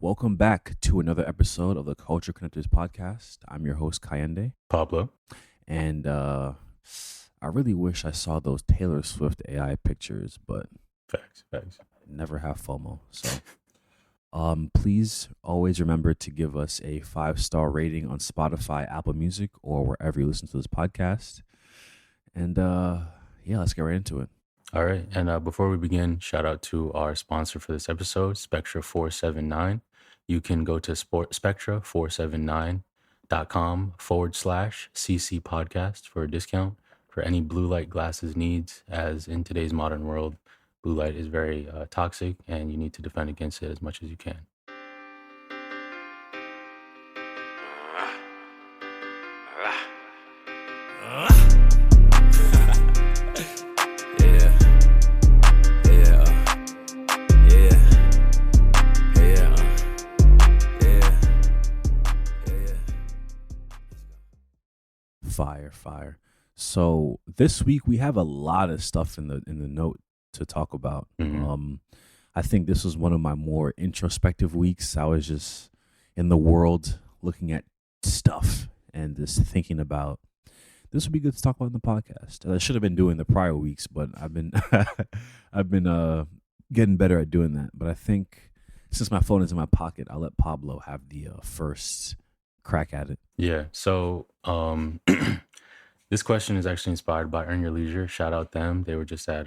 Welcome back to another episode of the Culture Connectors podcast. I'm your host, Kayende, Pablo. and I really wish I saw those Taylor Swift AI pictures, but Facts. I never have FOMO. So, please always remember to give us a 5-star rating on Spotify, Apple Music, or wherever you listen to this podcast. And yeah, let's get right into it. All right. And before we begin, shout out to our sponsor for this episode, Spectra 479. You can go to spectra479.com/CC podcast for a discount for any blue light glasses needs, as in today's modern world, blue light is very toxic and you need to defend against it as much as you can. Fire. So this week we have a lot of stuff in the note to talk about. Mhm. I think this was one of my more introspective weeks. I was just in the world looking at stuff and just thinking about this would be good to talk about in the podcast. And I should have been doing the prior weeks, but I've been I've been getting better at doing that. But I think since my phone is in my pocket, I'll let Pablo have the first crack at it. Yeah. So this question is actually inspired by Earn Your Leisure. Shout out them. They were just at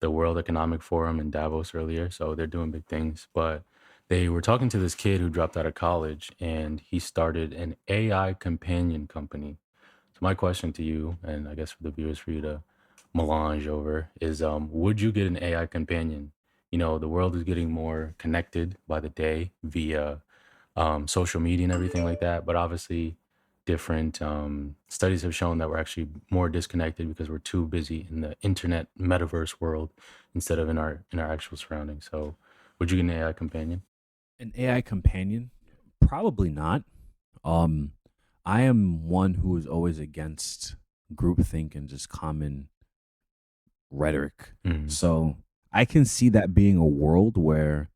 the World Economic Forum in Davos earlier, so they're doing big things. But they were talking to this kid who dropped out of college, and he started an AI companion company. So my question to you, and I guess for the viewers, for you to melange over, is would you get an AI companion? You know, the world is getting more connected by the day via social media and everything like that. But obviously, different studies have shown that we're actually more disconnected because we're too busy in the internet metaverse world instead of in our actual surroundings. So, would you get an AI companion? An AI companion? Probably not. Um, I am one who is always against groupthink and just common rhetoric. Mhm. So I can see that being a world where,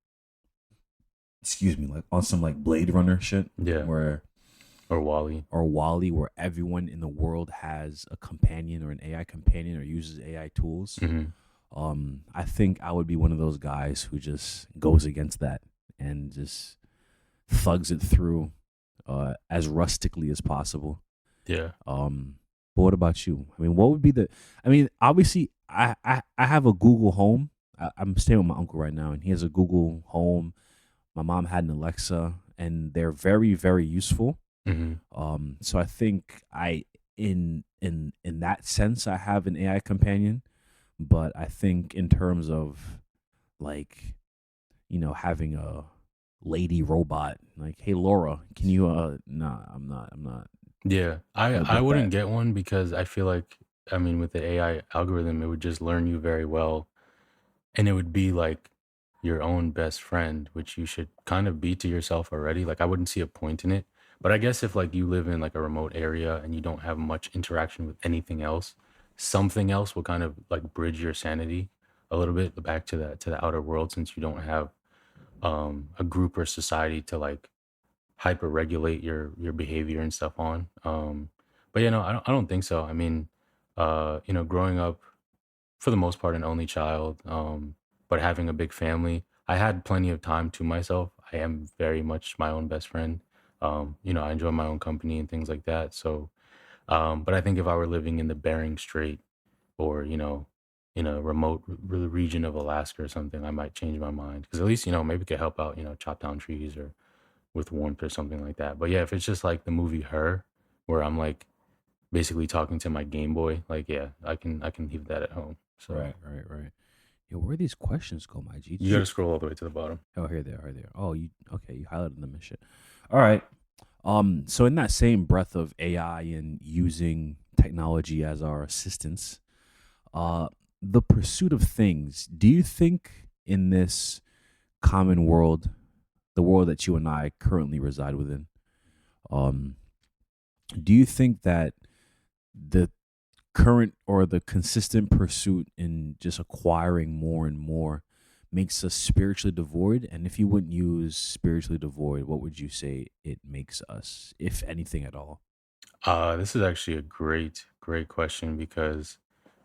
excuse me, like on some like Blade Runner shit, Yeah, where or Wally. or Wally, where everyone in the world has a companion or an AI companion or uses AI tools. Hmm. I think I would be one of those guys who just goes against that and just thugs it through as rustically as possible. Yeah, But what about you? I mean, what would be the? I mean, obviously, I have a Google Home. I'm staying with my uncle right now, and he has a Google Home. My mom had an Alexa, and they're very, very useful. hmm So I think in that sense, I have an AI companion. But I think in terms of like, having a lady robot, like, hey Laura, can you nah, I'm not yeah. I gonna I get that. wouldn't get one because I feel like, I mean, with the AI algorithm, it would just learn you very well, and it would be like your own best friend, which you should kind of be to yourself already. Like, I wouldn't see a point in it. But I guess if like you live in like a remote area and you don't have much interaction with anything else, something else will kind of like bridge your sanity a little bit back to the outer world, since you don't have a group or society to like hyper regulate your behavior and stuff on. But you know, I don't think so. I mean, growing up for the most part an only child, but having a big family, I had plenty of time to myself. I am very much my own best friend. I enjoy my own company and things like that. So, but I think if I were living in the Bering Strait, or in a remote region of Alaska or something, I might change my mind, because at least maybe it could help out, chop down trees or with warmth or something like that. But yeah, if it's just like the movie Her, where I'm like basically talking to my Game Boy, like, yeah, I can leave that at home. So Right. Yo, where these questions go, my G? you got to scroll all the way to the bottom. Oh, here they are. Here they are. Oh, you okay? You highlighted them and shit. All right. So in that same breath of AI and using technology as our assistants, uh, the pursuit of things. Do you think in this common world, the world that you and I currently reside within, um, do you think that the current or the consistent pursuit in just acquiring more and more makes us spiritually devoid? And if you wouldn't use spiritually devoid, what would you say it makes us, if anything at all? This is actually a great question because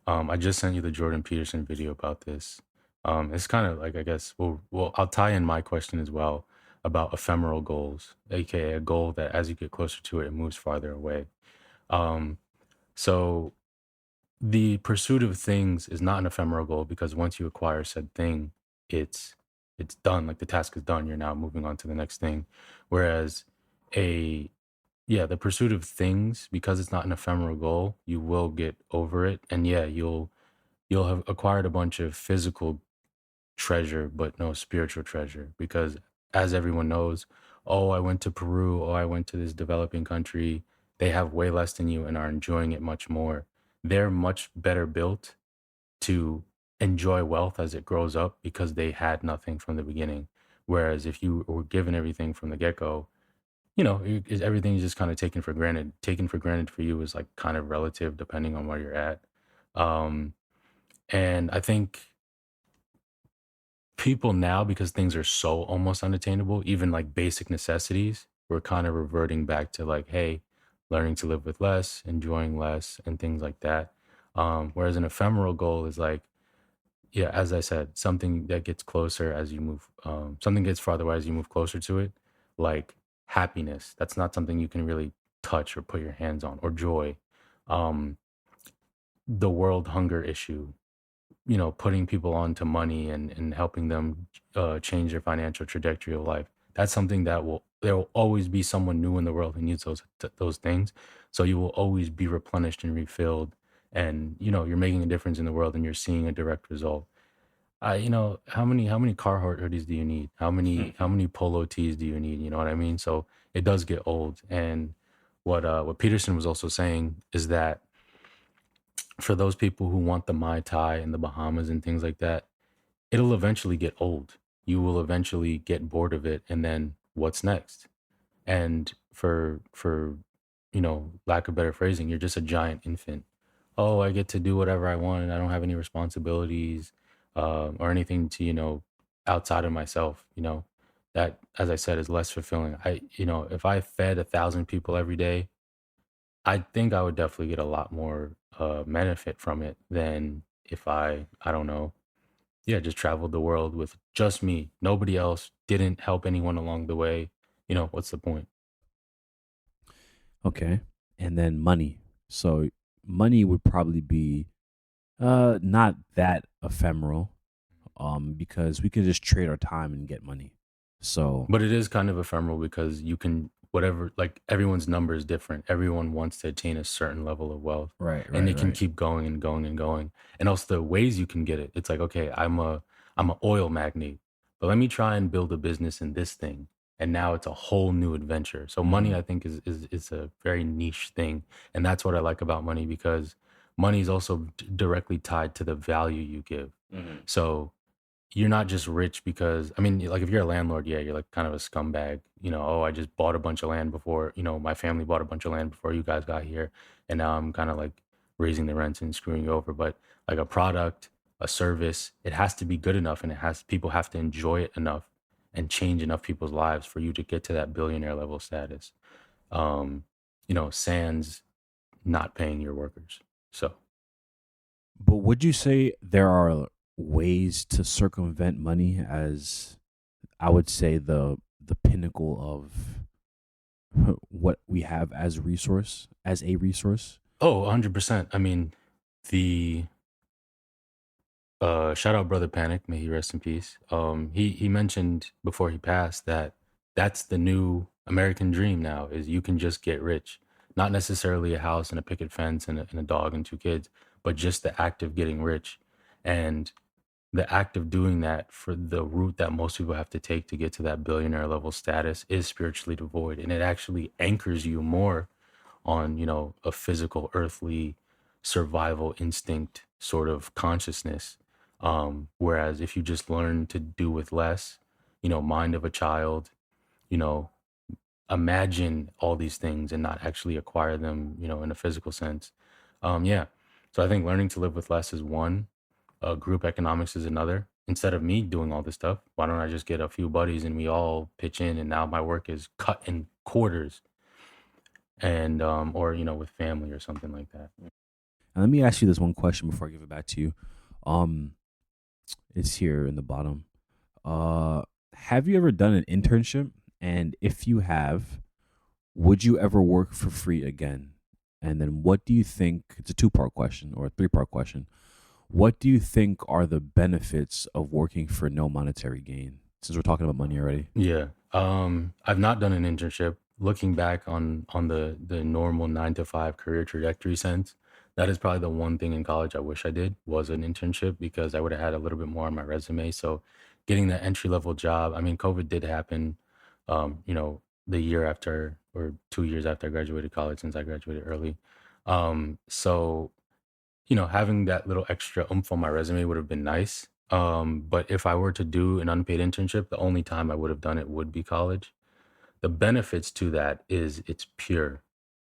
I just sent you the Jordan Peterson video about this. It's kind of like, I guess, well, I'll tie in my question as well about ephemeral goals, aka a goal that as you get closer to it, it moves farther away. Um, so the pursuit of things is not an ephemeral goal because once you acquire said thing, it's it's done. Like the task is done. You're now moving on to the next thing. Whereas a yeah, the pursuit of things, because it's not an ephemeral goal, you will get over it. And yeah, you'll have acquired a bunch of physical treasure, but no spiritual treasure. Because as everyone knows, oh, I went to Peru, oh, I went to this developing country. They have way less than you and are enjoying it much more. They're much better built to enjoy wealth as it grows up because they had nothing from the beginning. Whereas if you were given everything from the get go, everything is just kind of taken for granted. Taken for granted for you is like kind of relative depending on where you're at. Um, and I think people now, because things are so almost unattainable, even like basic necessities, we're kind of reverting back to like, hey, learning to live with less, enjoying less, and things like that. Whereas an ephemeral goal is like, yeah, as I said, something that gets closer as you move, something gets farther away as you move closer to it, like happiness. That's not something you can really touch or put your hands on, or joy. Um, the world hunger issue, putting people onto money and helping them change their financial trajectory of life. That's something that there will always be someone new in the world who needs those things. So you will always be replenished and refilled, and you're making a difference in the world, and you're seeing a direct result. How many Carhartt hoodies do you need? How many polo tees do you need? You know what I mean? So it does get old. And what Peterson was also saying is that for those people who want the Mai Tai and the Bahamas and things like that, it'll eventually get old. You will eventually get bored of it, and then what's next? And for lack of better phrasing, you're just a giant infant. Oh, I get to do whatever I want, and I don't have any responsibilities or anything to outside of myself. That, as I said, is less fulfilling. If I fed 1,000 people every day, I think I would definitely get a lot more benefit from it than if I don't know, yeah, just traveled the world with just me, nobody else, didn't help anyone along the way. What's the point? Okay. And then money. So money would probably be not that ephemeral, because we could just trade our time and get money. So But it is kind of ephemeral because you can whatever, like everyone's number is different. Everyone wants to attain a certain level of wealth, right, and right, it can right. keep going and going and going. And also the ways you can get it. It's like, okay, I'm an oil magnate, but let me try and build a business in this thing. And now it's a whole new adventure. So money, Mm-hmm. I think, is a very niche thing, and that's what I like about money because money is also directly tied to the value you give. Mm-hmm. So you're not just rich because, I mean, like if you're a landlord, yeah, you're like kind of a scumbag. Oh, I just bought a bunch of land before, my family bought a bunch of land before you guys got here, and now I'm kind of like raising the rents and screwing you over. But like a product, a service, it has to be good enough, and people have to enjoy it enough and change enough people's lives for you to get to that billionaire level status. Um, sans not paying your workers. So But would you say there are ways to circumvent money as, I would say, the pinnacle of what we have as a resource? oh, 100%. I mean, the shout out Brother Panic, may he rest in peace. He mentioned before he passed that that's the new American dream now, is you can just get rich. Not necessarily a house and a picket fence and a dog and two kids, but just the act of getting rich. And the act of doing that, for the route that most people have to take to get to that billionaire level status, is spiritually devoid. And it actually anchors you more on, a physical, earthly survival instinct sort of consciousness. Whereas if you just learn to do with less, mind of a child, you know, imagine all these things and not actually acquire them, in a physical sense. Yeah. So I think learning to live with less is one, group economics is another. instead of me doing all this stuff, why don't I just get a few buddies and we all pitch in, and now my work is cut in quarters, and or with family or something like that. And let me ask you this one question before I give it back to you. Um, it's here in the bottom. Uh, have you ever done an internship? And if you have, would you ever work for free again? And then what do you think? It's a two-part question or a three-part question. What do you think are the benefits of working for no monetary gain? Since we're talking about money already. Yeah. I've not done an internship. Looking back on the normal 9 to 5 career trajectory sense, that is probably the one thing in college I wish I did was an internship, because I would have had a little bit more on my resume. So getting that entry level job, I mean, COVID did happen, the year after or 2 years after I graduated college, since I graduated early. So having that little extra oomph on my resume would have been nice. But if I were to do an unpaid internship, the only time I would have done it would be college. The benefits to that is it's pure.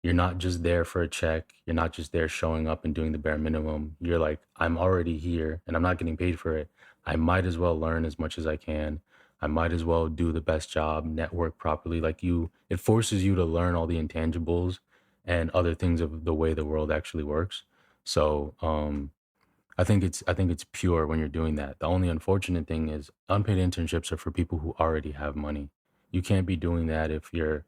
You're not just there for a check. You're not just there showing up and doing the bare minimum. You're like, I'm already here and I'm not getting paid for it. I might as well learn as much as I can. I might as well do the best job, network properly. It forces you to learn all the intangibles and other things of the way the world actually works. So, I think it's pure when you're doing that. The only unfortunate thing is unpaid internships are for people who already have money. You can't be doing that if you're,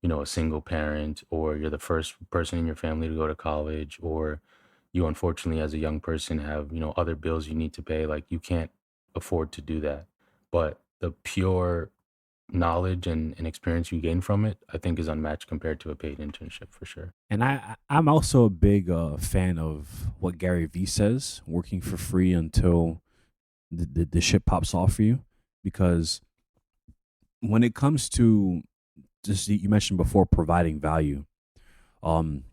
a single parent, or you're the first person in your family to go to college, or you unfortunately as a young person have, other bills you need to pay. Like, you can't afford to do that. But the pure knowledge and experience you gain from it, I think is unmatched compared to a paid internship for sure. And I'm also a big fan of what Gary Vee says, working for free until the shit pops off for you. Because when it comes to just you mentioned before providing value, um,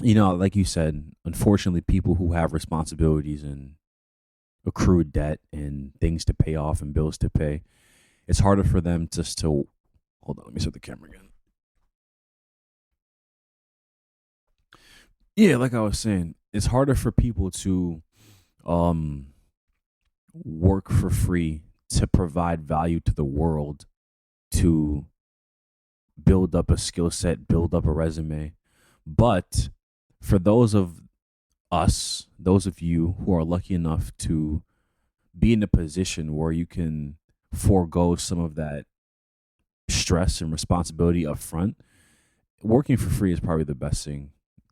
like you said, unfortunately, people who have responsibilities and accrued debt and things to pay off and bills to pay, it's harder for them just to hold on. Let me set the camera again. Yeah, like I was saying, it's harder for people to um work for free to provide value to the world, to build up a skill set, build up a resume. But for those of us, those of you who are lucky enough to be in a position where you can forego some of that stress and responsibility up front, working for free is probably the best thing.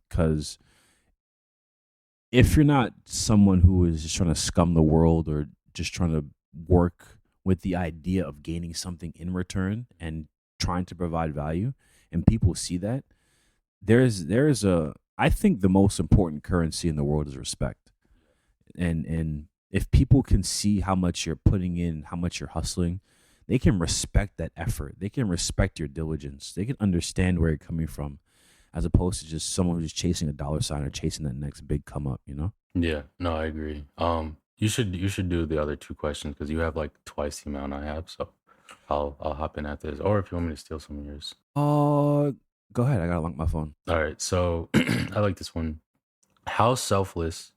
Because if you're not someone who is just trying to scum the world or just trying to work with the idea of gaining something in return and trying to provide value, and people see that, there's a I think the most important currency in the world is respect. And if people can see how much you're putting in, how much you're hustling, they can respect that effort. They can respect your diligence. They can understand where you're coming from, as opposed to just someone who's chasing a dollar sign or chasing that next big come up. Yeah, no, I agree. You should do the other two questions because you have like twice the amount I have. So I'll hop in after this, or if you want me to steal some of yours. Uh, Go ahead. I gotta lock my phone. All right, so I like this one. How selfless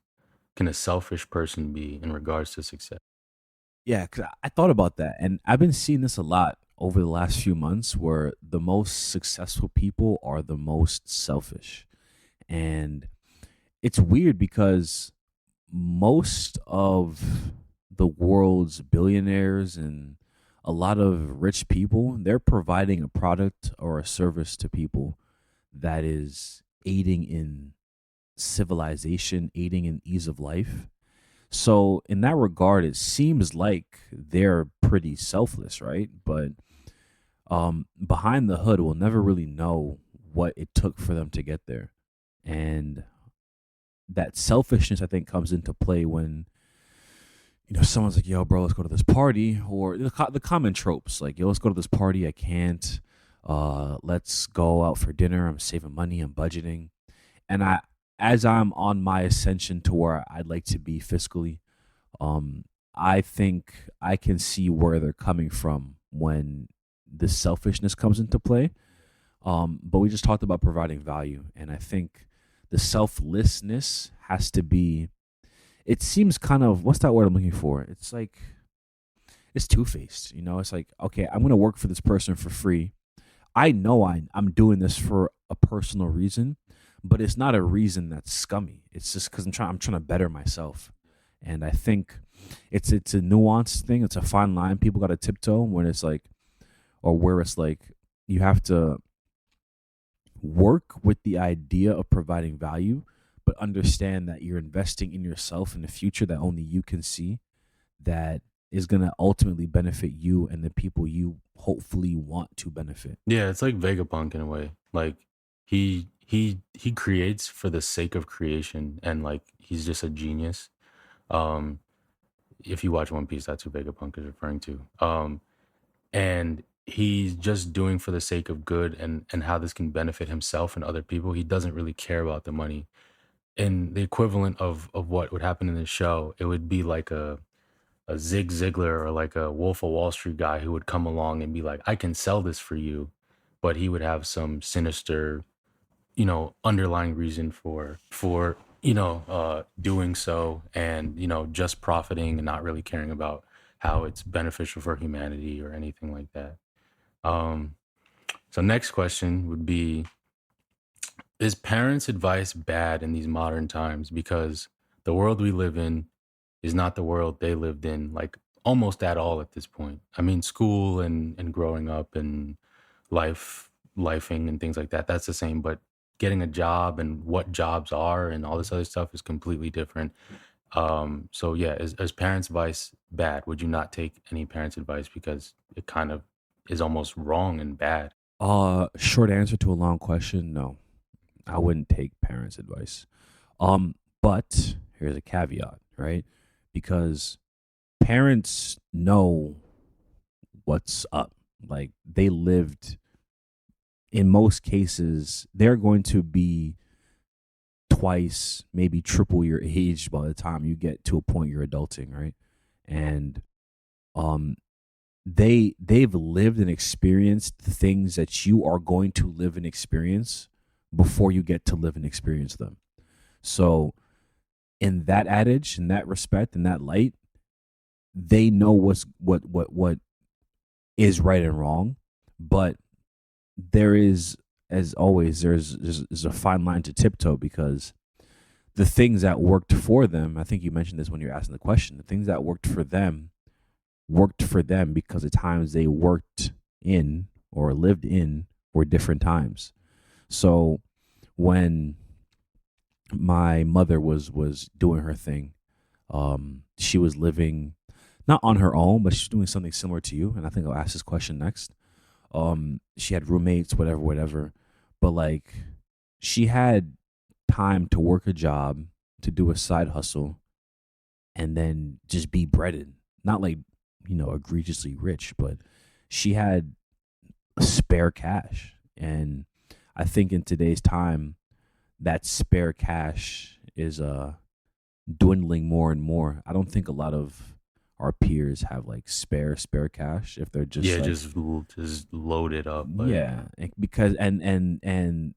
can a selfish person be in regards to success? Yeah, because I thought about that, and I've been seeing this a lot over the last few months, where the most successful people are the most selfish, and it's weird because most of the world's billionaires and a lot of rich people, they're providing a product or a service to people that is aiding in civilization, aiding in ease of life. So in that regard, it seems like they're pretty selfless, right? But behind the hood, we'll never really know what it took for them to get there. And that selfishness, I think, comes into play when someone's like, "Yo, bro, let's go to this party," or the common tropes like, "Yo, let's go to this party. I can't. Let's go out for dinner. I'm saving money. I'm budgeting." And as I'm on my ascension to where I'd like to be fiscally, um, I think I can see where they're coming from when the selfishness comes into play. But we just talked about providing value, and I think the selflessness has to be it seems kind of, what's that word I'm looking for? It's like it's two faced. You know, it's like, okay, I'm gonna work for this person for free. I know I'm doing this for a personal reason, but it's not a reason that's scummy. It's just because I'm trying to better myself, and I think it's a nuanced thing. It's a fine line people got to tiptoe when it's like, or where it's like you have to work with the idea of providing value, but understand that you're investing in yourself in the future that only you can see, that is going to ultimately benefit you and the people you hopefully want to benefit. Yeah, it's like Vegapunk in a way. Like he creates for the sake of creation, and like he's just a genius. Um, if you watch One Piece, that's who Vegapunk is referring to. And he's just doing for the sake of good, and how this can benefit himself and other people. He doesn't really care about the money. And the equivalent of what would happen in the show, it would be like a Zig Ziglar or like a Wolf of Wall Street guy who would come along and be like, I can sell this for you, but he would have some sinister, underlying reason for doing so, and just profiting and not really caring about how it's beneficial for humanity or anything like that. Um, so next question would be, is parents' advice bad in these modern times? Because the world we live in is not the world they lived in, like almost at all at this point. I mean, school and growing up and lifing and things like that, that's the same. But getting a job and what jobs are and all this other stuff is completely different. So yeah, is parents' advice bad? Would you not take any parents' advice because it kind of is almost wrong and bad? Short answer to a long question: no, I wouldn't take parents' advice. But here's a caveat, right? Because parents know what's up. Like they lived, in most cases, they're going to be twice, maybe triple your age by the time you get to a point you're adulting, right? And um they've lived and experienced the things that you are going to live and experience before you get to live and experience them. So in that adage, in that respect, in that light, they know what is right and wrong, but there is, as always, there's a fine line to tiptoe, because the things that worked for them, I think you mentioned this when you're asking the question, the things that worked for them because the times they worked in or lived in were different times. So when my mother was doing her thing, she was living not on her own, but she's doing something similar to you. And I think I'll ask this question next. She had roommates, whatever, but like she had time to work a job, to do a side hustle, and then just be breaded. Not like, egregiously rich, but she had spare cash. And I think in today's time, that spare cash is dwindling more and more. I don't think a lot of our peers have like spare cash if they're just Yeah, like, just load it up. Like, yeah, because and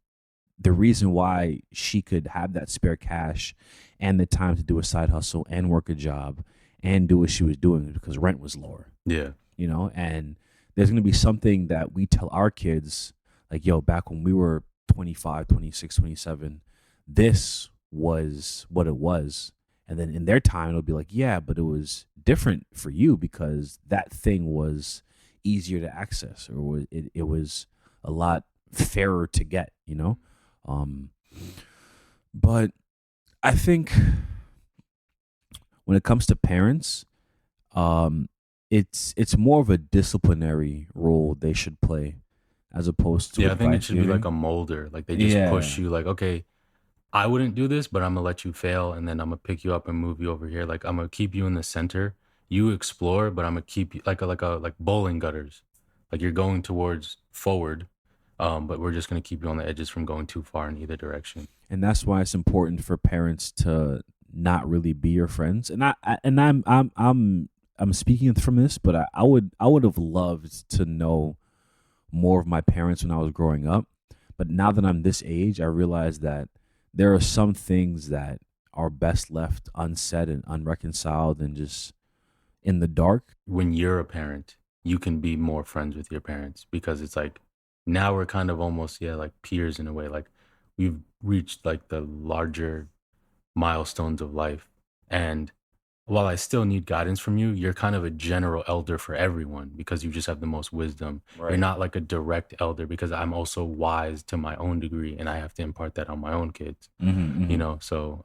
the reason why she could have that spare cash and the time to do a side hustle and work a job and do what she was doing is because rent was lower, yeah, and there's going to be something that we tell our kids, like, yo, back when we were 25, 26, 27, this was what it was. And then in their time, it'll be like, yeah, but it was different for you because that thing was easier to access, or it was a lot fairer to get, Um, but I think when it comes to parents, um, it's more of a disciplinary role they should play as opposed to yeah. I think it advice should be like giving. a molder. Like they just push Yeah, you. Like, okay, I wouldn't do this, but I'm gonna let you fail, and then I'm gonna pick you up and move you over here. Like I'm gonna keep you in the center. You explore, but I'm gonna keep you like bowling gutters. Like you're going towards forward, but we're just gonna keep you on the edges from going too far in either direction. and that's why it's important for parents to not really be your friends. And I'm speaking from this, but I would have loved to know more of my parents when I was growing up. But now that I'm this age, I realize that there are some things that are best left unsaid and unreconciled and just in the dark. When you're a parent, you can be more friends with your parents because it's like now we're kind of almost, yeah, like peers in a way. Like we've reached like the larger milestones of life. And while I still need guidance from you, you're kind of a general elder for everyone because you just have the most wisdom. You're Right. not like a direct elder because I'm also wise to my own degree and I have to impart that on my own kids, Mm-hmm, you mm-hmm. know? So,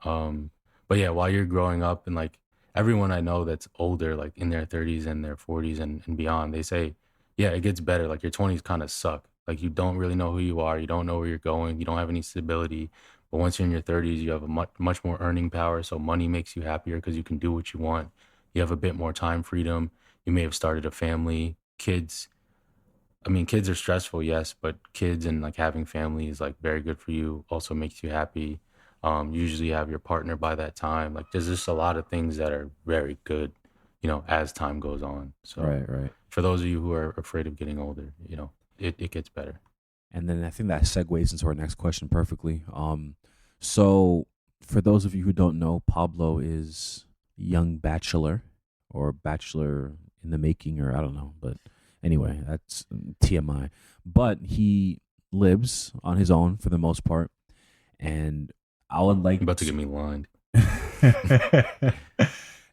but yeah, while you're growing up and like everyone I know that's older, like in their 30s and their 40s and beyond, they say, yeah, it gets better. Like your 20s kind of suck. Like you don't really know who you are. You don't know where you're going. You don't have any stability. But once you're in your 30s, you have a much more earning power. So money makes you happier because you can do what you want. You have a bit more time freedom. You may have started a family, kids. I mean, kids are stressful, yes, but kids and like having family is like very good for you. Also makes you happy. You usually have your partner by that time. Like there's just a lot of things that are very good, you know, as time goes on. So Right, right. for those of you who are afraid of getting older, you know, it gets better. And then I think that segues into our next question perfectly. So for those of you who don't know, Pablo is young bachelor or bachelor in the making, or I don't know, but anyway, that's TMI. But he lives on his own for the most part, and I would like You're about to get me lined.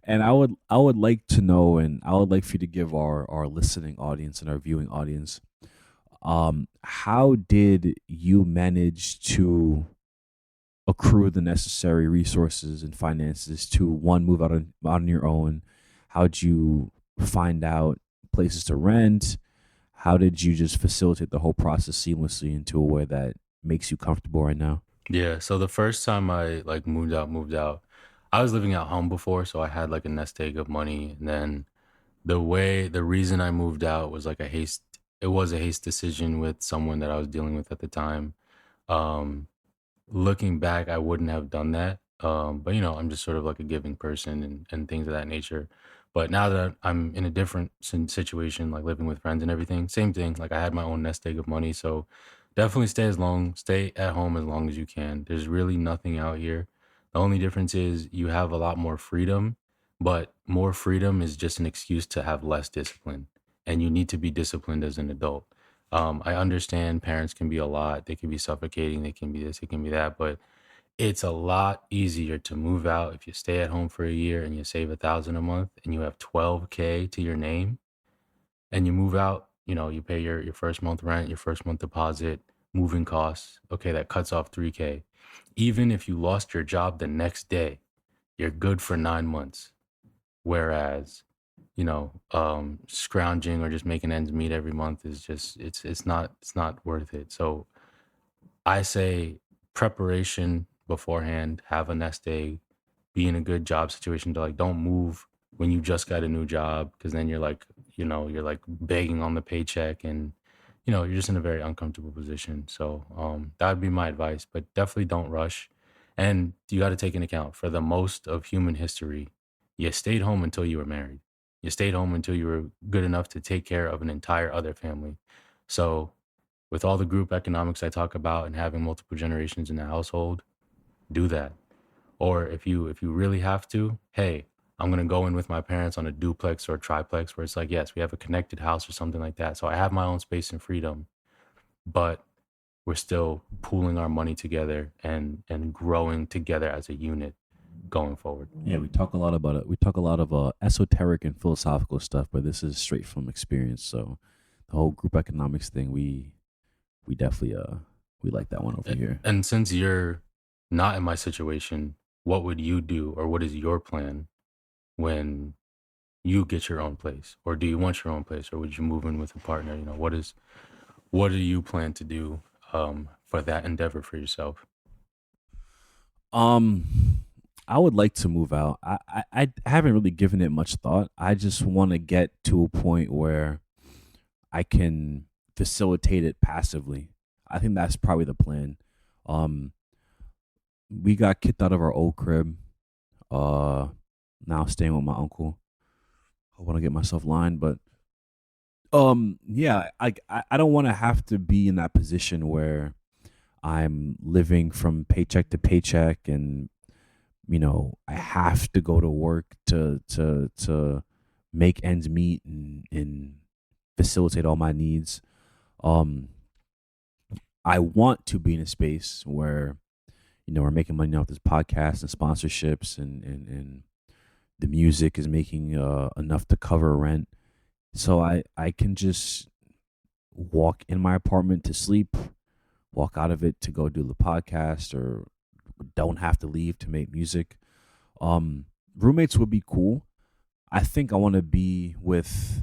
and I would like to know, and I would like for you to give our listening audience and our viewing audience, how did you manage to accrue the necessary resources and finances to one, move out on your own? How'd you find out places to rent? How did you just facilitate the whole process seamlessly into a way that makes you comfortable right now? Yeah, so the first time I like moved out, I was living at home before, so I had like a nest egg of money. And then the reason I moved out was like it was a haste decision with someone that I was dealing with at the time. Um, Looking back, I wouldn't have done that. But you know, I'm just sort of like a giving person and things of that nature. But now that I'm in a different situation, like living with friends and everything, same thing. Like I had my own nest egg of money, so definitely stay at home as long as you can. There's really nothing out here. The only difference is you have a lot more freedom, but more freedom is just an excuse to have less discipline, and you need to be disciplined as an adult. I understand parents can be a lot. They can be suffocating. They can be this, they can be that. But it's a lot easier to move out if you stay at home for a year and you save 1,000 a month and you have 12K to your name and you move out. You know, you pay your first month rent, your first month deposit, moving costs. Okay, that cuts off 3K. Even if you lost your job the next day, you're good for 9 months. Whereas scrounging or just making ends meet every month is just it's not worth it. So I say preparation beforehand, have a nest egg, be in a good job situation to like don't move when you just got a new job because then you're like, you're like begging on the paycheck and you're just in a very uncomfortable position. So that would be my advice, but definitely don't rush. And you got to take into account for the most of human history, you stayed home until you were married. You stayed home until you were good enough to take care of an entire other family. So with all the group economics I talk about and having multiple generations in the household, do that. Or if you really have to, hey, I'm gonna go in with my parents on a duplex or a triplex where it's like, yes, we have a connected house or something like that. So I have my own space and freedom, but we're still pooling our money together and growing together as a unit going forward. Yeah, we talk a lot about it. We talk a lot of esoteric and philosophical stuff, but this is straight from experience. So the whole group economics thing, we definitely we like that one over here. And since you're not in my situation, what would you do or what is your plan when you get your own place? Or do you want your own place or would you move in with a partner? What do you plan to do for that endeavor for yourself? Um, I would like to move out. I haven't really given it much thought. I just want to get to a point where I can facilitate it passively. I think that's probably the plan. Um, we got kicked out of our old crib. Uh, Now staying with my uncle. I want to get myself lined, but yeah, I don't want to have to be in that position where I'm living from paycheck to paycheck and I have to go to work to make ends meet and facilitate all my needs. Um, I want to be in a space where we're making money off this podcast and sponsorships, and the music is making enough to cover rent, so I can just walk in my apartment to sleep, walk out of it to go do the podcast, or don't have to leave to make music. Um, Roommates would be cool. I think I want to be with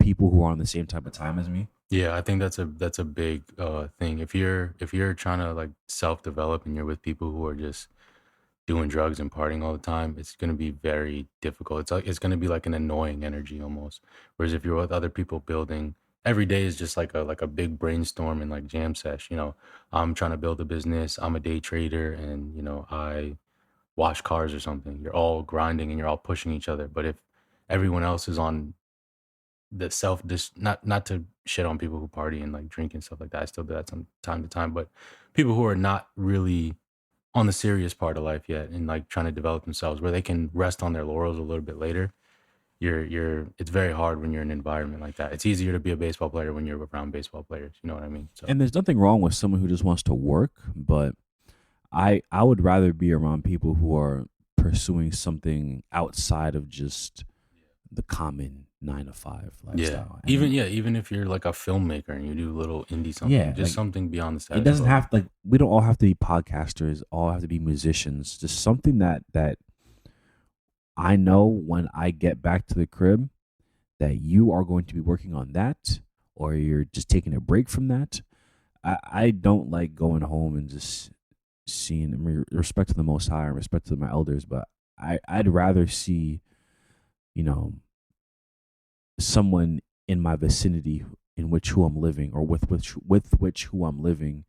people who are on the same type of time as me. Yeah, I think that's a big thing. If you're trying to like self develop and you're with people who are just doing drugs and partying all the time, it's going to be very difficult. It's going to be like an annoying energy almost. Whereas if you're with other people building, every day is just like a big brainstorm and like jam sesh. I'm trying to build a business. I'm a day trader, and I wash cars or something. You're all grinding and you're all pushing each other. But if everyone else is on the self dis not to shit on people who party and like drink and stuff like that. I still do that from time to time, but people who are not really on the serious part of life yet and like trying to develop themselves where they can rest on their laurels a little bit later. You're it's very hard when you're in an environment like that. It's easier to be a baseball player when you're around baseball players. You know what I mean? So And there's nothing wrong with someone who just wants to work, but I would rather be around people who are pursuing something outside of just the common 9 to 5 yeah. lifestyle. Even And yeah, even if you're like a filmmaker and you do little indie something, yeah, just like something beyond the it status doesn't quo. have like we don't all have to be podcasters, all have to be musicians. Just something that I know when I get back to the crib that you are going to be working on that, or you're just taking a break from that. I don't like going home and just seeing. I mean, respect to the Most High and respect to my elders, but I'd rather see you know someone in my vicinity in which who I'm living, or with which who I'm living,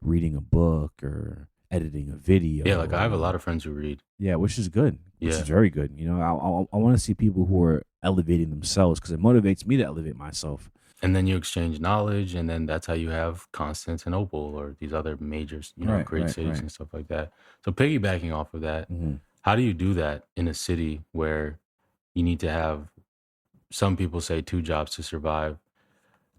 reading a book or editing a video, Yeah, like I have a lot or of friends who read. yeah, which is good, which is Yeah. very good. I want to see people who are elevating themselves because it motivates me to elevate myself. And then you exchange knowledge, and then that's how you have Constantinople or these other major, Right, great right, cities right. and stuff like that. So piggybacking off of that, Hmm. how do you do that in a city where you need to have, some people say, two jobs to survive?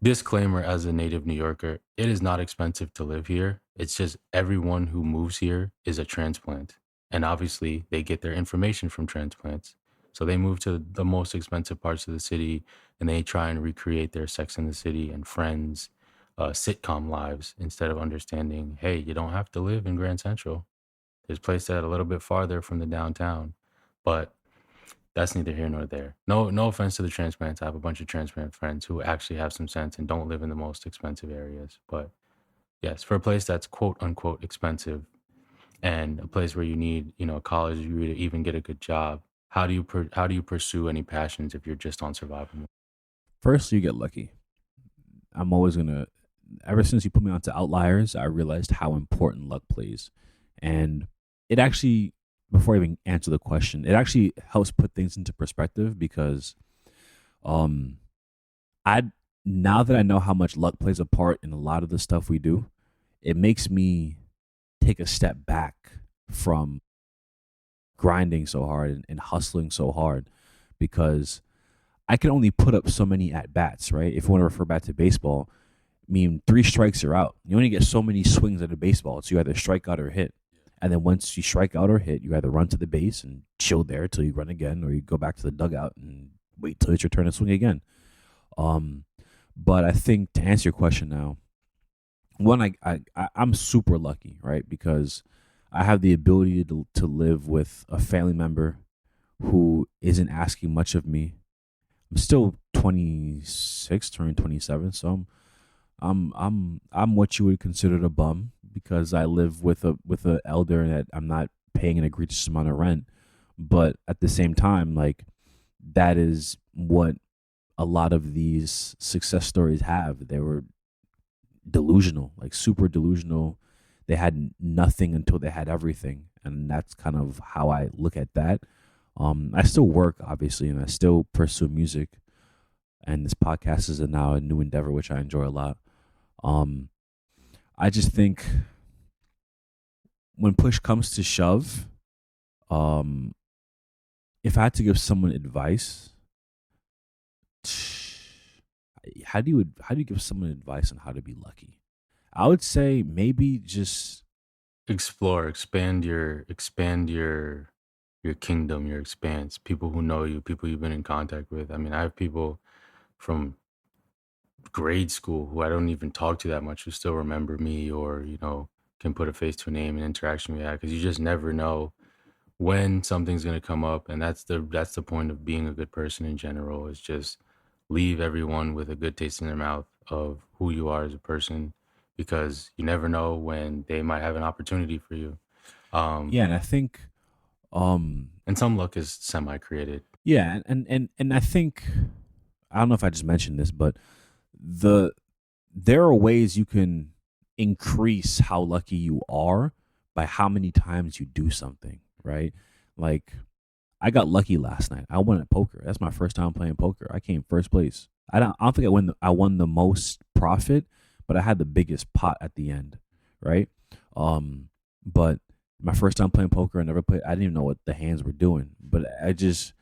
Disclaimer: as a native New Yorker, it is not expensive to live here. It's just everyone who moves here is a transplant. And obviously, they get their information from transplants. So they move to the most expensive parts of the city and they try and recreate their Sex in the City and Friends sitcom lives instead of understanding, hey, you don't have to live in Grand Central. There's places that are a little bit farther from the downtown. But that's neither here nor there. No offense to the transplants. I have a bunch of transplant friends who actually have some sense and don't live in the most expensive areas. But yes, for a place that's quote unquote expensive and a place where you need, a college degree to even get a good job, how do you pursue any passions if you're just on survival mode? First, you get lucky. I'm always gonna. Ever since you put me onto Outliers, I realized how important luck plays, and it actually, before I even answer the question, it actually helps put things into perspective because, um, I now that I know how much luck plays a part in a lot of the stuff we do, it makes me take a step back from grinding so hard and hustling so hard because I can only put up so many at bats, right? If you want to refer back to baseball, I mean, 3 strikes are out. You only get so many swings at a baseball. It's you either strike out or hit. And then once you strike out or hit, you either run to the base and chill there till you run again, or you go back to the dugout and wait till it's your turn to swing again. Um, but I think to answer your question now, one, I'm super lucky, right? Because I have the ability to live with a family member who isn't asking much of me. I'm still 26, turning 27, so I'm what you would consider a bum because I live with a elder that I'm not paying an egregious amount of rent, but at the same time, like that is what a lot of these success stories have. They were delusional, like super delusional. They had nothing until they had everything, and that's kind of how I look at that. I still work, obviously, and I still pursue music, and this podcast is now a new endeavor, which I enjoy a lot. Um, I just think when push comes to shove, Um, if I had to give someone advice, how do you give someone advice on how to be lucky? I would say maybe just Explore, expand your kingdom, your expanse, people who know you, people you've been in contact with. I mean, I have people from grade school who I don't even talk to that much who still remember me, or, can put a face to a name and interaction we had, because you just never know when something's going to come up. And that's the point of being a good person in general, is just leave everyone with a good taste in their mouth of who you are as a person, because you never know when they might have an opportunity for you. um yeah, and I think um and some luck is semi created. yeah, and I think I don't know if I just mentioned this, but the there are ways you can increase how lucky you are by how many times you do something, right? Like I got lucky last night. I won at poker. That's my first time playing poker. I came first place. I don't think I won the most profit, but I had the biggest pot at the end, right? But my first time playing poker, I never played. I didn't even know what the hands were doing, but I just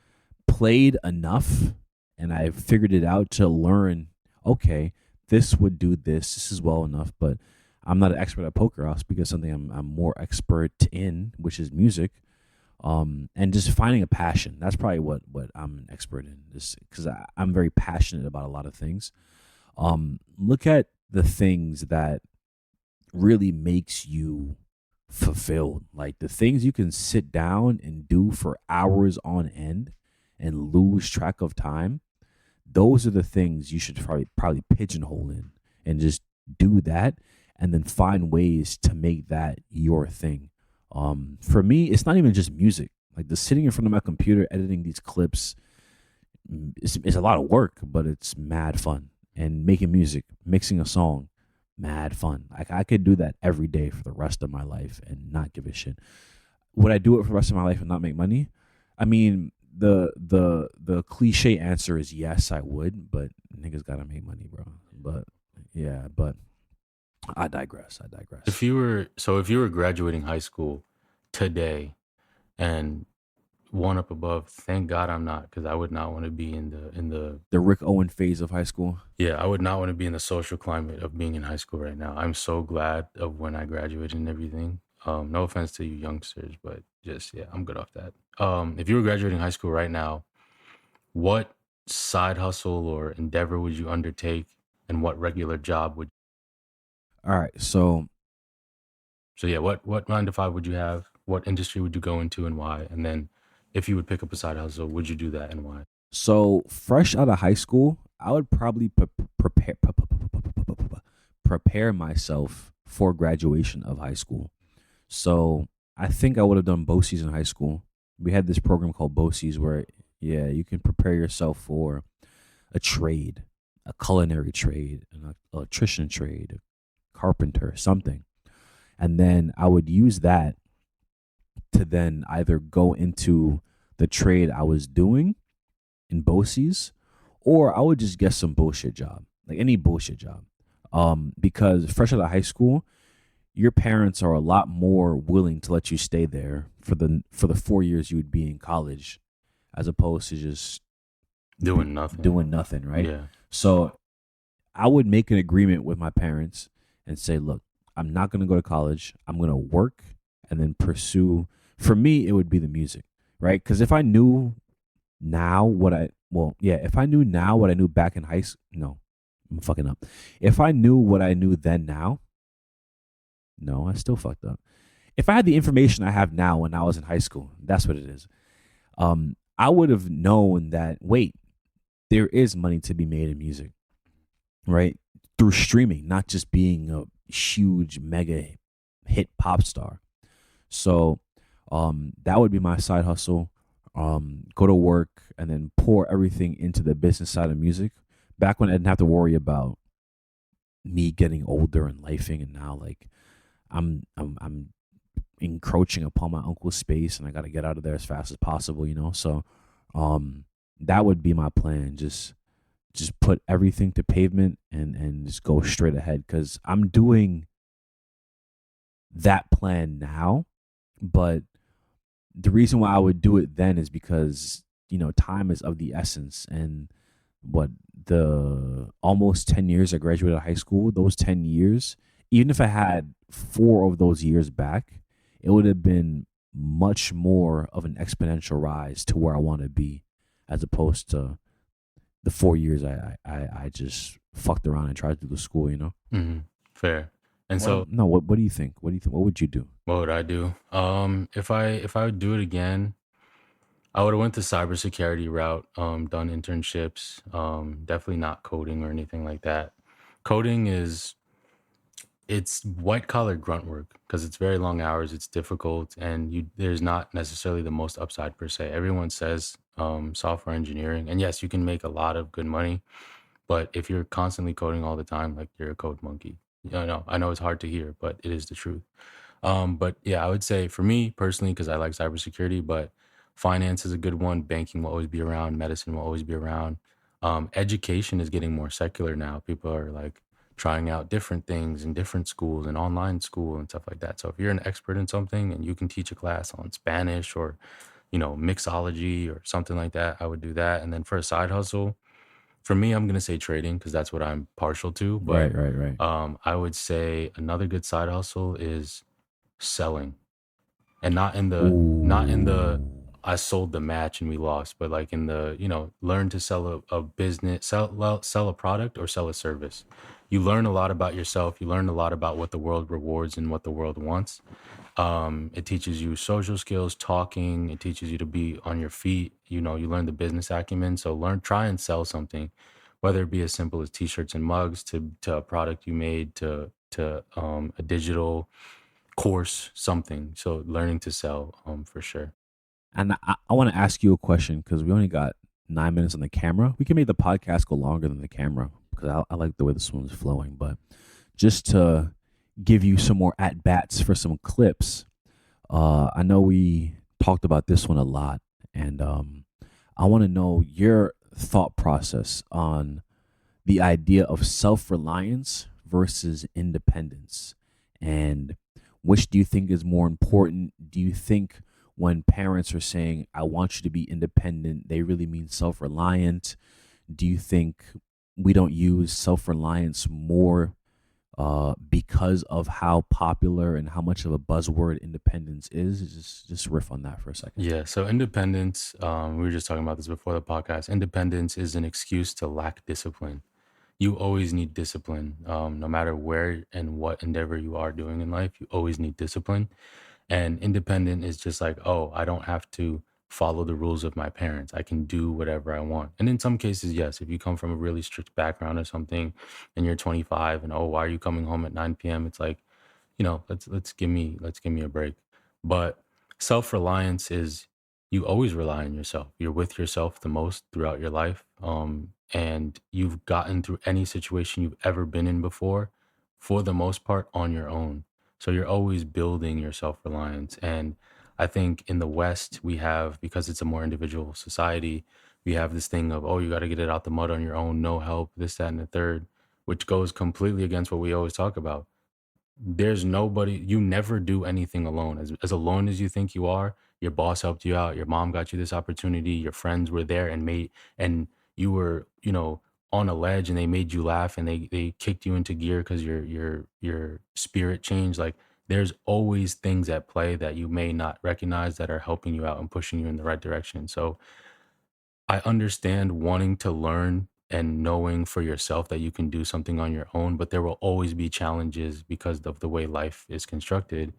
played enough, and I figured it out to learn. Okay, this would do this. This is well enough, but I'm not an expert at poker. I'll speak of something I'm more expert in, which is music. And just finding a passion. That's probably what I'm an expert in, just because I'm very passionate about a lot of things. Look at the things that really makes you fulfilled, like the things you can sit down and do for hours on end and lose track of time. Those are the things you should probably pigeonhole in and just do that, and then find ways to make that your thing. For me, it's not even just music. Like the sitting in front of my computer editing these clips is a lot of work, but it's mad fun. And making music, mixing a song, mad fun. Like I could do that every day for the rest of my life and not give a shit. Would I do it for the rest of my life and not make money? I mean, the cliche answer is yes, I would, but niggas gotta make money, bro. But yeah, but I digress. I If digress. you were so if you were graduating high school today and one up above, thank God I'm not, because I would not want to be in the The Rick Owen phase of high school. yeah, I would not want to be in the social climate of being in high school right now. I'm so glad of when I graduated and everything. No offense to you youngsters, but just, yeah, I'm good off that. If you were graduating high school right now, what side hustle or endeavor would you undertake, and what regular job would All right, so so yeah, what 9 to 5 would you have? What industry would you go into, and why? And then if you would pick up a side hustle, would you do that, and why? fresh out of high school, I would probably prepare myself for graduation of high school. So I think I would have done BOCES in high school. We had this program called BOCES where, yeah, you can prepare yourself for a trade, a culinary trade, an electrician trade, a carpenter, something. And then I would use that to then either go into the trade I was doing in BOCES, or I would just get some bullshit job, like any bullshit job. Because fresh out of high school, your parents are a lot more willing to let you stay there for the 4 years you would be in college, as opposed to just Doing nothing. doing nothing, right? Yeah. So I would make an agreement with my parents and say, look, I'm not going to go to college. I'm going to work and then pursue. For me, it would be the music, right? Because if I knew now what I, well, yeah, if I knew now what I knew back in high school, no, I'm fucking up. If I knew what I knew then now, no, I still fucked up. If I had the information I have now when I was in high school, that's what it is. I would have known that, wait, there is money to be made in music, right? Through streaming, not just being a huge mega hit pop star. So that would be my side hustle. Go to work and then pour everything into the business side of music. Back when I didn't have to worry about me getting older and lifing, and now like I'm encroaching upon my uncle's space, and I got to get out of there as fast as possible, you know. So that would be my plan. Just put everything to pavement and just go straight ahead, because I'm doing that plan now, but the reason why I would do it then is because time is of the essence, and what the almost 10 years I graduated high school, those 10 years, even if I had 4 of those years back, it would have been much more of an exponential rise to where I want to be, as opposed to the 4 years I just fucked around and tried to do the school. Hmm. Fair. And What so, no, what do you think? What do you think? What would you do? what would I do? If I would do it again, I would have went the cybersecurity route, done internships, definitely not coding or anything like that. Coding is it's white collar grunt work because it's very long hours, it's difficult, and you there's not necessarily the most upside per se. Everyone says software engineering, and yes, you can make a lot of good money, but if you're constantly coding all the time, like you're a code monkey. I know it's hard to hear, but it is the truth. But yeah, I would say for me personally, because I like cybersecurity, but finance is a good one. Banking will always be around. Medicine will always be around. Education is getting more secular now. People are like trying out different things in different schools and online school and stuff like that. So if you're an expert in something and you can teach a class on Spanish or, mixology or something like that, I would do that. And then for a side hustle, for me, I'm gonna say trading because that's what I'm partial to. But Right, right, right. I would say another good side hustle is selling, and not in the Ooh. I sold the match and we lost, but like in the learn to sell a business, sell a product or sell a service. You learn a lot about yourself. You learn a lot about what the world rewards and what the world wants. It teaches you social skills, talking. It teaches you to be on your feet. You learn the business acumen. So try and sell something, whether it be as simple as t-shirts and mugs to a product you made to a digital course, something. So learning to sell, for sure. And I want to ask you a question because we only got 9 minutes on the camera. We can make the podcast go longer than the camera because I like the way this one's flowing. But just to give you some more at bats for some clips, I know we talked about this one a lot, and I want to know your thought process on the idea of self reliance versus independence. And which do you think is more important? Do you think when parents are saying, I want you to be independent, they really mean self reliant? Do you think we don't use self reliance more because of how popular and how much of a buzzword independence is? Just riff on that for a second. Yeah. So independence, we were just talking about this before the podcast. Independence is an excuse to lack discipline. You always need discipline, no matter where and what endeavor you are doing in life. You always need discipline. And independent is just like, oh, I don't have to follow the rules of my parents. I can do whatever I want. And in some cases, yes, if you come from a really strict background or something and you're 25 and, oh, why are you coming home at 9 p.m.? It's like, let's give me a break. But self-reliance is you always rely on yourself. You're with yourself the most throughout your life. And you've gotten through any situation you've ever been in before, for the most part, on your own. So you're always building your self-reliance. And I think in the West, we have, because it's a more individual society, we have this thing of, oh, you got to get it out the mud on your own, no help, this, that, and the third, which goes completely against what we always talk about. There's nobody, you never do anything alone. As alone as you think you are, your boss helped you out, your mom got you this opportunity, your friends were there and you were, on a ledge and they made you laugh and they kicked you into gear because your spirit changed. Like there's always things at play that you may not recognize that are helping you out and pushing you in the right direction. So I understand wanting to learn and knowing for yourself that you can do something on your own, but there will always be challenges because of the way life is constructed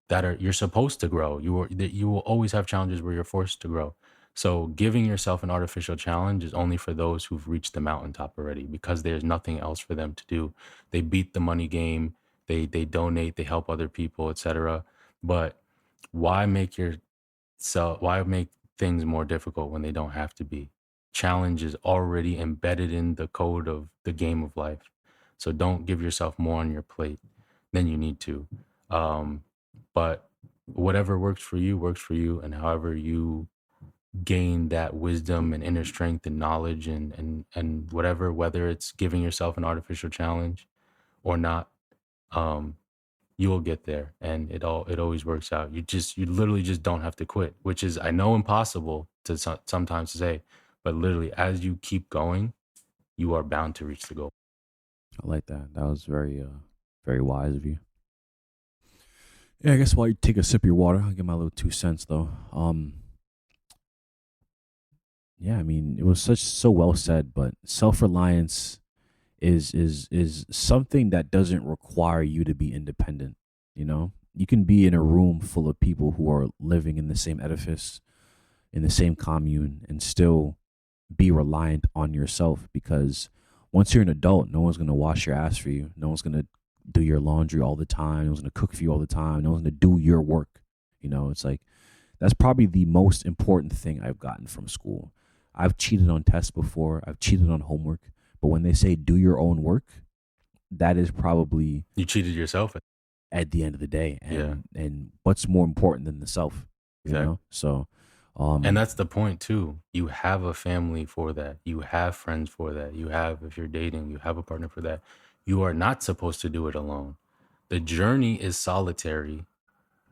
that are you're supposed to grow. You will always have challenges where you're forced to grow. So giving yourself an artificial challenge is only for those who've reached the mountaintop already because there's nothing else for them to do. They beat the money game, they donate, they help other people, etc. But why make your so why make things more difficult when they don't have to be? Challenge is already embedded in the code of the game of life. So don't give yourself more on your plate than you need to. Um, but whatever works for you, and however you gain that wisdom and inner strength and knowledge and whatever, whether it's giving yourself an artificial challenge or not, um, you will get there, and it always works out. You literally just don't have to quit, which is, I know, impossible to sometimes say, but literally as you keep going, you are bound to reach the goal. I like that. That was very wise of you. Yeah, I guess while you take a sip of your water, I'll give my little 2 cents though. Yeah, I mean, it was such so well said, but self reliance is something that doesn't require you to be independent. You know, you can be in a room full of people who are living in the same edifice, in the same commune, and still be reliant on yourself, because once you're an adult, no one's going to wash your ass for you. No one's going to do your laundry all the time. No one's going to cook for you all the time. No one's going to do your work. It's like that's probably the most important thing I've gotten from school. I've cheated on tests before, I've cheated on homework, but when they say do your own work, that is probably You cheated yourself. at the end of the day. Yeah, And what's more important than the self, exactly. So And um that's the point too. You have a family for that. You have friends for that. You have, if you're dating, you have a partner for that. You are not supposed to do it alone. The journey is solitary,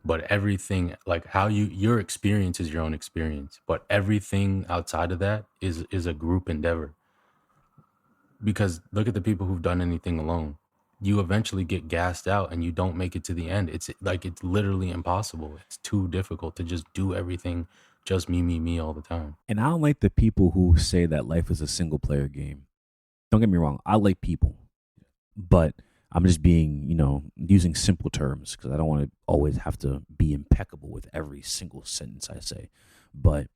but everything, like how your experience is your own experience, but everything outside of that is a group endeavor. Because look at the people who've done anything alone. You eventually get gassed out and you don't make it to the end. It's like, it's literally impossible. It's too difficult to just do everything just me all the time. and I don't like the people who say that life is a single player game. Don't get me wrong, I like people, but I'm just being, using simple terms because I don't want to always have to be impeccable with every single sentence I say. But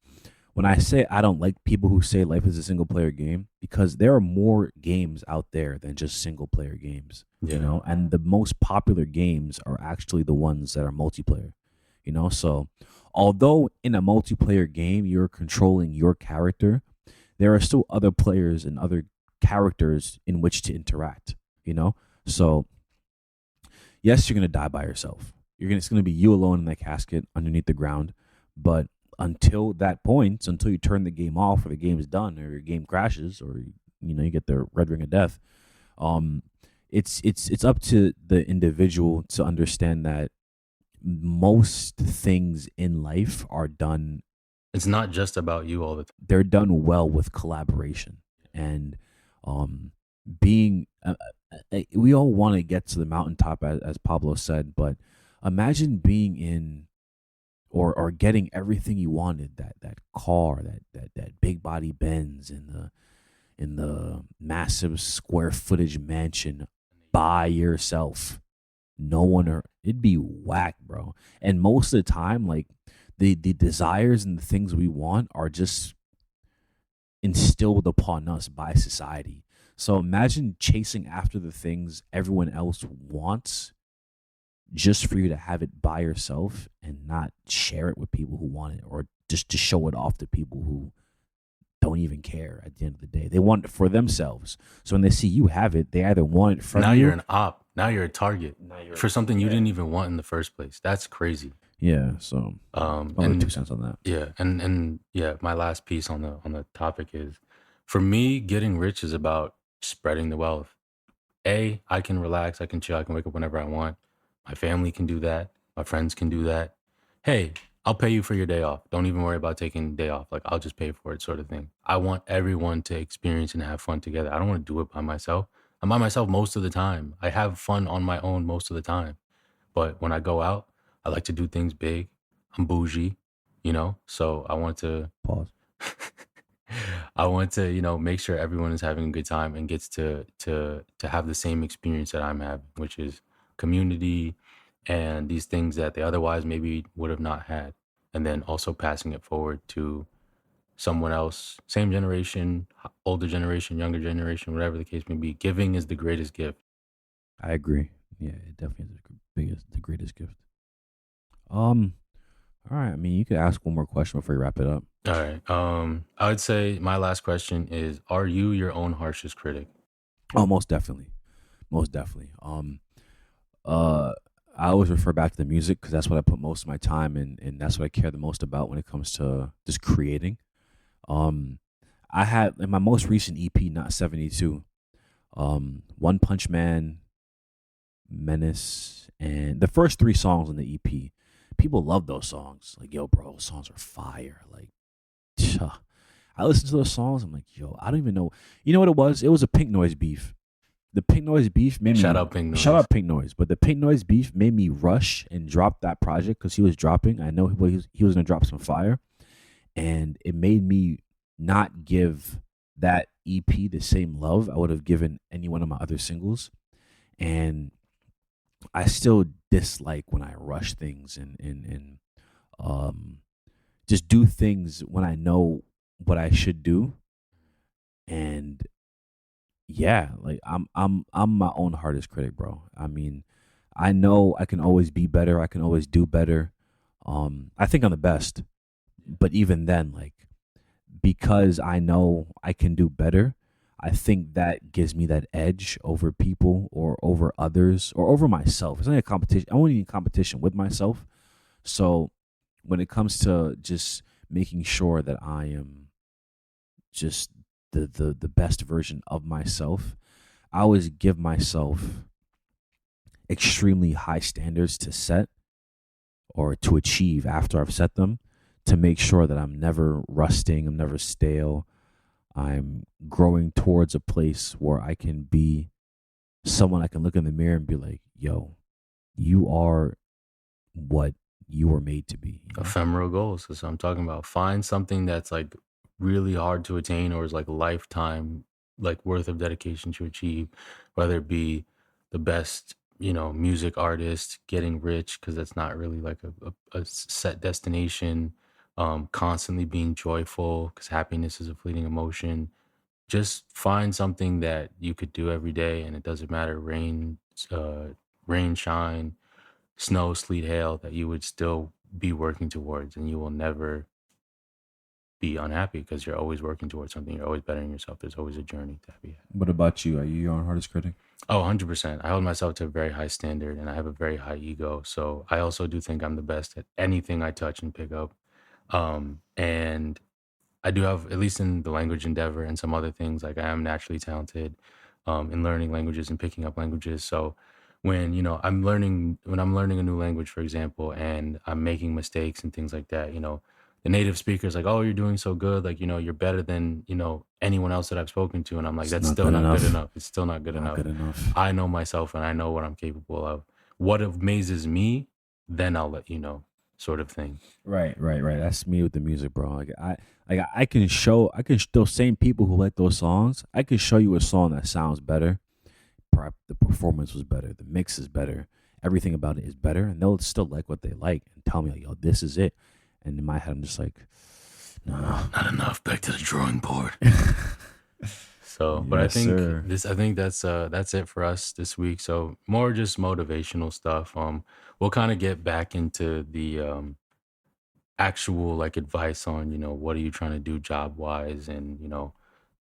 when I say I don't like people who say life is a single player game, because there are more games out there than just single player games, Yeah. and the most popular games are actually the ones that are multiplayer, So, although in a multiplayer game you're controlling your character, there are still other players and other characters in which to interact, you know? So, yes, you're going to die by yourself. It's going to be you alone in that casket underneath the ground. But until that point, until you turn the game off or the game is done or your game crashes or, you get the red ring of death, um, it's up to the individual to understand that most things in life are done It's not just about you all the time. they're done well with collaboration and um being we all want to get to the mountaintop as Pablo said, but imagine being in or getting everything you wanted, that car, that big body Benz in the massive square footage mansion by yourself. No one, or it'd be whack, bro. And most of the time, like the desires and the things we want are just instilled upon us by society. So imagine chasing after the things everyone else wants just for you to have it by yourself and not share it with people who want it, or just to show it off to people who don't even care at the end of the day. They want it for themselves. So when they see you have it, they either want it from Now you're you. an op. Now you're a target for something you didn't even want in the first place. That's crazy. Yeah. So only And 2 cents on that. yeah, and yeah, my last piece on the topic is, for me, getting rich is about spreading the wealth. I can relax, I can chill, I can wake up whenever I want. My family can do that. My friends can do that. Hey, I'll pay you for your day off. Don't even worry about taking the day off. Like, I'll just pay for it, sort of thing. I want everyone to experience and have fun together. I don't want to do it by myself. I'm by myself most of the time. I have fun on my own most of the time. But when I go out, I like to do things big. I'm bougie, So I want to Pause. I want to, make sure everyone is having a good time and gets to have the same experience that I'm having, which is community and these things that they otherwise maybe would have not had. And then also passing it forward to someone else, same generation, older generation, younger generation, whatever the case may be. Giving is the greatest gift. I agree. Yeah, it definitely is the greatest gift. Um, all right. I mean, you could ask one more question before you wrap it up. All right. I would say my last question is: are you your own harshest critic? Oh, most definitely, most definitely. Uh, I always refer back to the music because that's what I put most of my time in, and that's what I care the most about when it comes to just creating. Um, I had in my most recent EP, not 72. One Punch Man Menace, and the first three songs on the EP. People love those songs. Like, yo, bro, those songs are fire. Like, I listen to those songs. I'm like, yo, I don't even know. You know what it was? It was a Pink Noise beef. The Pink Noise beef made Shout me out Pink shout Noise. out Pink Noise, but the Pink Noise beef made me rush and drop that project because he was dropping. I know he was gonna drop some fire, and it made me not give that EP the same love I would have given any one of my other singles. And I still dislike when I rush things and um just do things when I know what I should do. And yeah, like I'm my own hardest critic, bro. I mean, I know I can always be better. I can always do better. I think I'm the best, but even then, like, because I know I can do better, I think that gives me that edge over people or over others or over myself. It's not a competition. I'm only in competition with myself. So when it comes to just making sure that I am just the best version of myself, I always give myself extremely high standards to set or to achieve after I've set them to make sure that I'm never rusting, I'm never stale. I'm growing towards a place where I can be someone I can look in the mirror and be like, yo, you are what you were made to be, you know? Ephemeral goals. That's what I'm talking about. Find something that's like really hard to attain or is like lifetime like worth of dedication to achieve, whether it be the best, music artist, getting rich, because that's not really like a set destination. Constantly being joyful because happiness is a fleeting emotion. Just find something that you could do every day, and it doesn't matter uh, rain, shine, snow, sleet, hail, that you would still be working towards, and you will never be unhappy because you're always working towards something. You're always bettering yourself. There's always a journey to be had. What about you? Are you your own hardest critic? Oh, 100%. I hold myself to a very high standard and I have a very high ego. So I also do think I'm the best at anything I touch and pick up. And I do have, at least in the language endeavor and some other things, like I am naturally talented in learning languages and picking up languages. So when I'm learning a new language, for example, and I'm making mistakes and things like that, the native speaker is like, "Oh, you're doing so good. Like, you're better than, anyone else that I've spoken to." And I'm like, It's that's not still good not good enough. enough. It's still not good Not enough. good enough. I know myself and I know what I'm capable of. What amazes me, then I'll let you know, sort of thing. Right. That's me with the music, bro. I can show those same people who like those songs. I can show you a song that sounds better. The performance was better. The mix is better. Everything about it is better, and they'll still like what they like and tell me like, "Yo, this is it." And in my head, I'm just like, "No, Not enough. Back to the drawing board. So, but yes, sir." I think that's it for us this week. So more just motivational stuff. We'll kind of get back into the actual like advice on, what are you trying to do job wise, and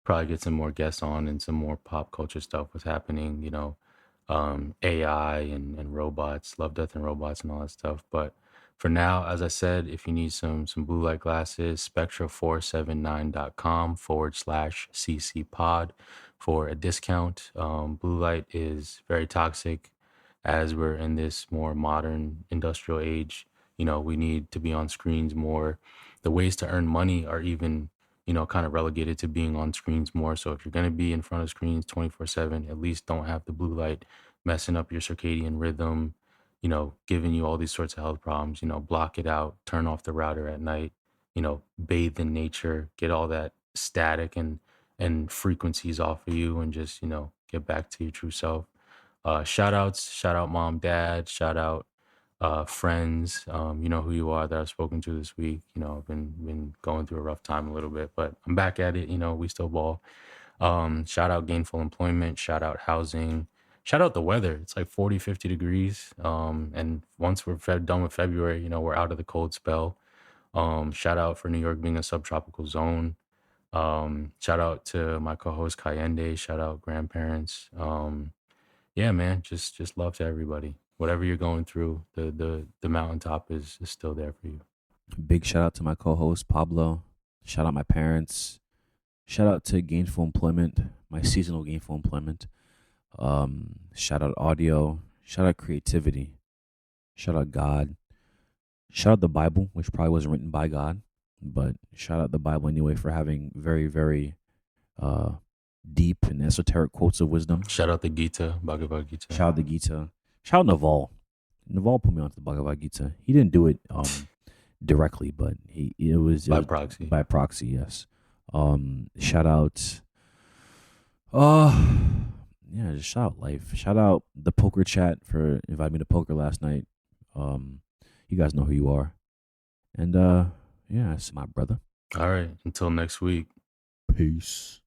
probably get some more guests on and some more pop culture stuff what's happening, AI and robots, love, death, and robots and all that stuff. But for now, as I said, if you need some blue light glasses, spectra479.com/cc pod for a discount. Blue light is very toxic as we're in this more modern industrial age. We need to be on screens more. The ways to earn money are even, kind of relegated to being on screens more. So if you're going to be in front of screens 24/7, at least don't have the blue light messing up your circadian rhythm, giving you all these sorts of health problems. Block it out, turn off the router at night, bathe in nature, get all that static and frequencies off of you, and just, get back to your true self. Shout out mom, dad, shout out friends. You know who you are that I've spoken to this week. I've been going through a rough time a little bit, but I'm back at it. We still ball. Shout out gainful employment. Shout out housing. Shout out the weather. It's like 40, 50 degrees. And once we're done with February, we're out of the cold spell. Shout out for New York being a subtropical zone. Shout out to my co-host Kayende. Shout out grandparents. Yeah, man, just love to everybody. Whatever you're going through, the mountaintop is still there for you. Big shout out to my co-host Pablo. Shout out my parents. Shout out to gainful employment, my seasonal gainful employment. Shout out audio. Shout out creativity. Shout out God. Shout out the Bible, which probably wasn't written by God, but shout out the Bible anyway for having very, very uh, deep and esoteric quotes of wisdom. Shout out the Gita, Bhagavad Gita. Shout out the Gita. Shout out Naval. Naval put me onto the Bhagavad Gita. He didn't do it directly, but it By was proxy. by proxy. Yes. Shout out. Uh, yeah, just shout out life. Shout out the poker chat for inviting me to poker last night. You guys know who you are, and yeah, it's my brother. All right. Until next week. Peace.